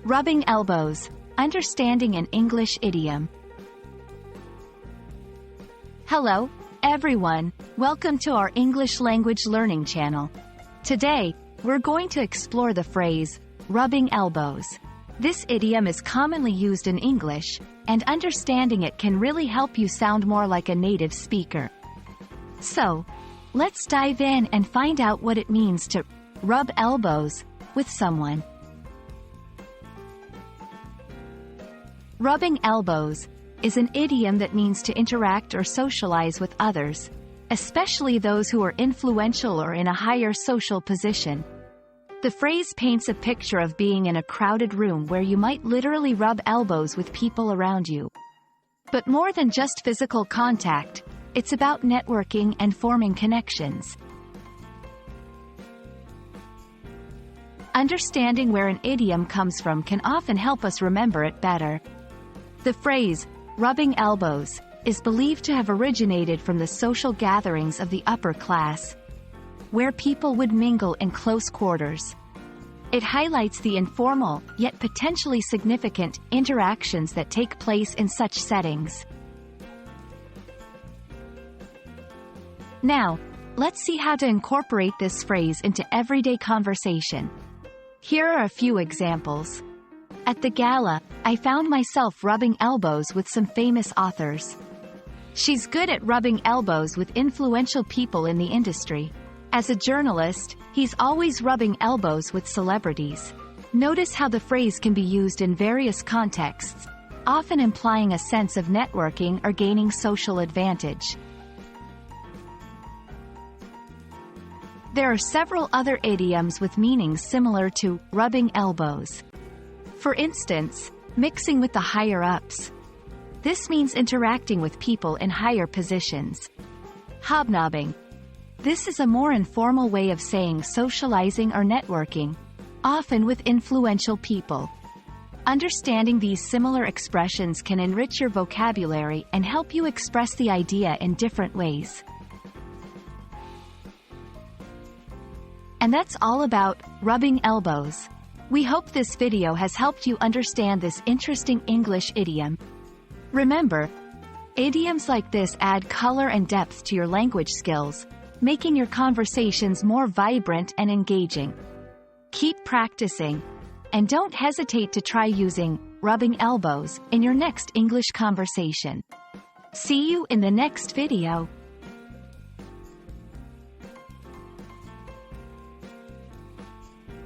Rubbing elbows. Understanding an English idiom. Hello, everyone. Welcome to our English language learning channel. Today, we're going to explore the phrase, rubbing elbows. This idiom is commonly used in English, and understanding it can really help you sound more like a native speaker. So, let's dive in and find out what it means to rub elbows with someone. Rubbing elbows is an idiom that means to interact or socialize with others, especially those who are influential or in a higher social position. The phrase paints a picture of being in a crowded room where you might literally rub elbows with people around you. But more than just physical contact, it's about networking and forming connections. Understanding where an idiom comes from can often help us remember it better. The phrase, rubbing elbows, is believed to have originated from the social gatherings of the upper class, where people would mingle in close quarters. It highlights the informal, yet potentially significant, interactions that take place in such settings. Now, let's see how to incorporate this phrase into everyday conversation. Here are a few examples. At the gala, I found myself rubbing elbows with some famous authors. She's good at rubbing elbows with influential people in the industry. As a journalist, he's always rubbing elbows with celebrities. Notice how the phrase can be used in various contexts, often implying a sense of networking or gaining social advantage. There are several other idioms with meanings similar to rubbing elbows. For instance, mixing with the higher-ups. This means interacting with people in higher positions. Hobnobbing. This is a more informal way of saying socializing or networking, often with influential people. Understanding these similar expressions can enrich your vocabulary and help you express the idea in different ways. And that's all about rubbing elbows. We hope this video has helped you understand this interesting English idiom. Remember, idioms like this add color and depth to your language skills, making your conversations more vibrant and engaging. Keep practicing, and don't hesitate to try using rubbing elbows in your next English conversation. See you in the next video.